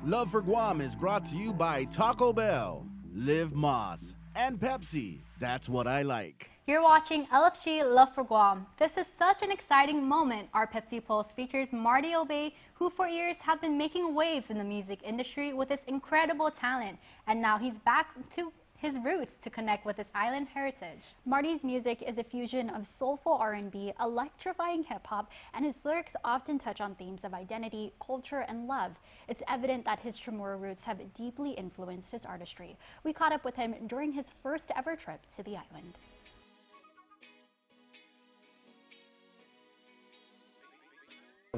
Love for Guam is brought to you by Taco Bell, Live Moss, and Pepsi. That's what I like. You're watching LFG Love for Guam. This is such an exciting moment. Our Pepsi Pulse features Marty Obey, who for years have been making waves in the music industry with his incredible talent. And now he's back to his roots to connect with his island heritage. Marty's music is a fusion of soulful R&B, electrifying hip-hop, and his lyrics often touch on themes of identity, culture, and love. It's evident that his Chamorro roots have deeply influenced his artistry. We caught up with him during his first ever trip to the island.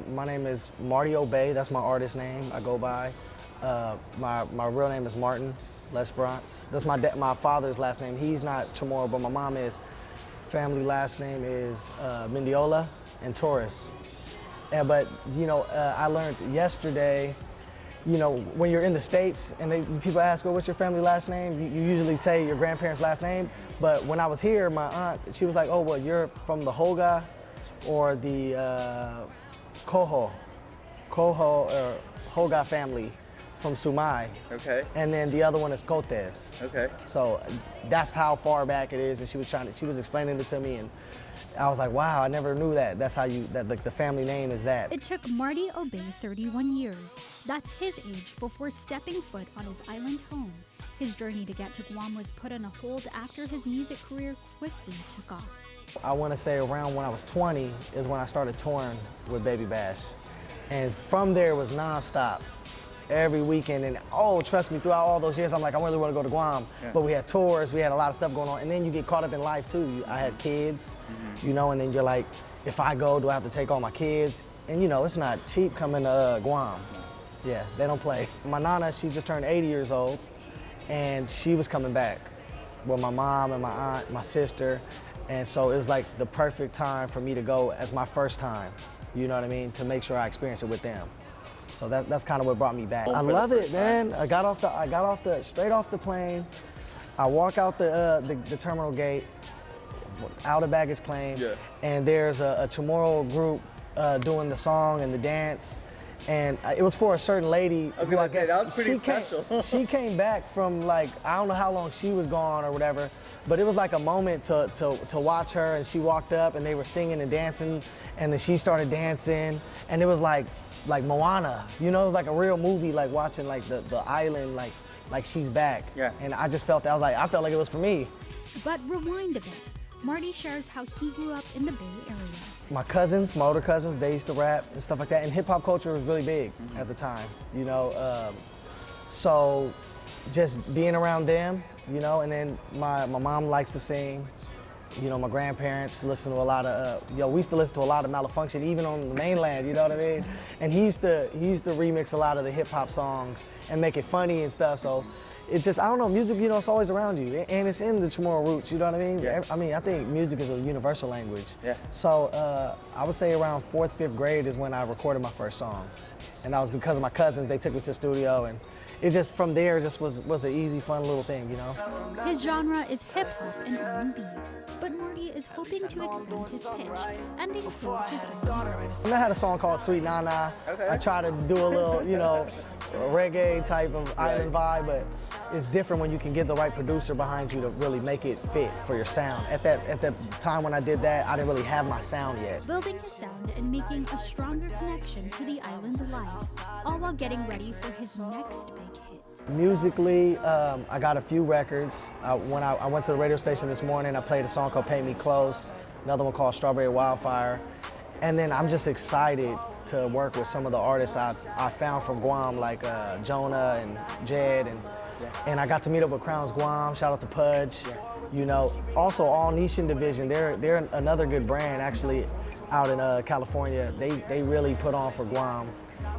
My name is Marty Obey, that's my artist name I go by. My real name is Martin Lesbrance. That's my father's last name. He's not Chamorro, but my mom is. Family last name is Mendiola and Torres. But you know, I learned yesterday, you know, when you're in the States and people ask, well, what's your family last name? You usually say your grandparents' last name. But when I was here, my aunt, she was like, oh, well, you're from the Hoga or the Coho or Hoga family from Sumai. Okay. And then the other one is Cotes. Okay. So that's how far back it is, and she was explaining it to me, and I was like, wow, I never knew that. That's how the family name is that. It took Marty Obey 31 years. That's his age before stepping foot on his island home. His journey to get to Guam was put on a hold after his music career quickly took off. I want to say around when I was 20 is when I started touring with Baby Bash. And from there it was nonstop. Every weekend, and oh, trust me, throughout all those years, I'm like, I really want to go to Guam. Yeah. But we had tours, we had a lot of stuff going on, and then you get caught up in life too. I had kids, you know, and then you're like, if I go, do I have to take all my kids? And you know, it's not cheap coming to Guam. Yeah, they don't play. My Nana, she just turned 80 years old, and she was coming back with my mom and my aunt, my sister, and so it was like the perfect time for me to go as my first time, you know what I mean, to make sure I experience it with them. So that's kind of what brought me back. I love it, man. I got straight off the plane. I walk out the terminal gate, out of baggage claim, yeah. And there's a Chamorro group doing the song and the dance, and it was for a certain lady. I was gonna say, that was pretty special. She came back from, like, I don't know how long she was gone or whatever, but it was like a moment to watch her, and she walked up and they were singing and dancing, and then she started dancing, and it was like Moana, you know, it was like a real movie, like watching like the island, like she's back. Yeah. And I just felt that, I felt like it was for me. But rewind a bit. Marty shares how he grew up in the Bay Area. My cousins, my older cousins, they used to rap and stuff like that, and hip hop culture was really big at the time, you know. So just being around them, you know, and then my mom likes to sing. You know, my grandparents listen to a lot of, we used to listen to a lot of Malfunction, even on the mainland, you know what I mean? And he used to remix a lot of the hip hop songs and make it funny and stuff, so it's just, I don't know, music, you know, it's always around you, and it's in the Chamorro roots, you know what I mean? Yeah. I mean, I think music is a universal language. Yeah. So I would say around 4th, 5th grade is when I recorded my first song. And that was because of my cousins. They took me to the studio, and it just, from there, just was an easy, fun little thing, you know? His genre is hip-hop and R&B, but Marty is hoping to expand his pitch and include his I had a song called Sweet Nana. Okay. I try to do a little, you know, reggae type of island vibe, but it's different when you can get the right producer behind you to really make it fit for your sound. At that time when I did that, I didn't really have my sound yet. Building his sound and making a stronger connection to the island's life, all while getting ready for his next big hit. Musically, I got a few records. When I went to the radio station this morning, I played a song called Pay Me Close, another one called Strawberry Wildfire, and then I'm just excited to work with some of the artists I found from Guam, like Jonah and Jed, and I got to meet up with Crowns Guam. Shout out to Pudge. You know, also All Nation Division. They're another good brand actually out in California. They really put on for Guam,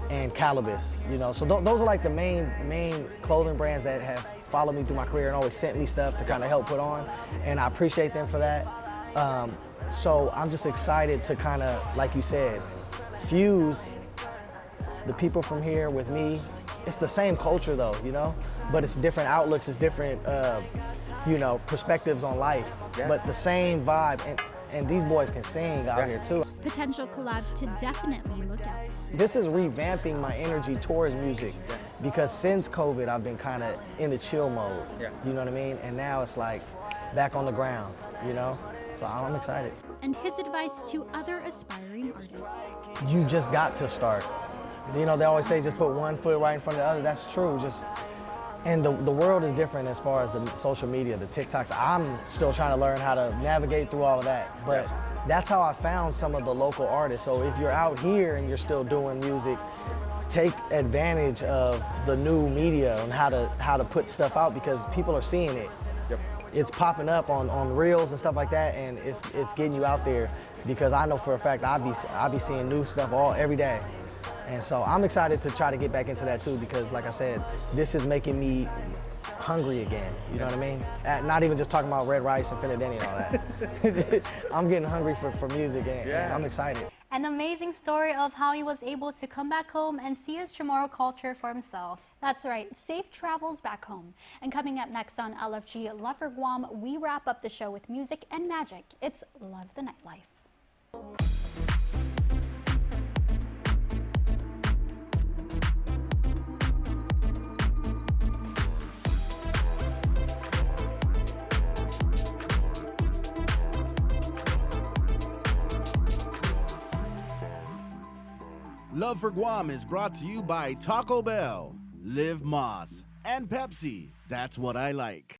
and Calibus. You know, so those are like the main clothing brands that have followed me through my career and always sent me stuff to kind of help put on, and I appreciate them for that. So I'm just excited to kind of, like you said, fuse the people from here with me. It's the same culture though, you know, but it's different outlooks, it's different, you know, perspectives on life, yeah. But the same vibe. and these boys can sing out here too. Potential collabs to definitely look out for. This is revamping my energy towards music because since COVID, I've been kind of in the chill mode, you know what I mean? And now it's like back on the ground, you know? So I'm excited. And his advice to other aspiring artists. You just got to start. You know, they always say just put one foot right in front of the other. That's true. And the world is different as far as the social media, the TikToks. I'm still trying to learn how to navigate through all of that. But that's how I found some of the local artists. So if you're out here and you're still doing music, take advantage of the new media and how to put stuff out because people are seeing it. It's popping up on reels and stuff like that, and it's getting you out there because I know for a fact I be seeing new stuff every day. And so I'm excited to try to get back into that too because like I said, this is making me hungry again, you know what I mean? Not even just talking about red rice and finna Denny and all that. I'm getting hungry for music and I'm excited. An amazing story of how he was able to come back home and see his Chamorro culture for himself. That's right, safe travels back home. And coming up next on LFG Love for Guam, we wrap up the show with music and magic. It's Love the Nightlife. Love for Guam is brought to you by Taco Bell, Live Moss, and Pepsi. That's what I like.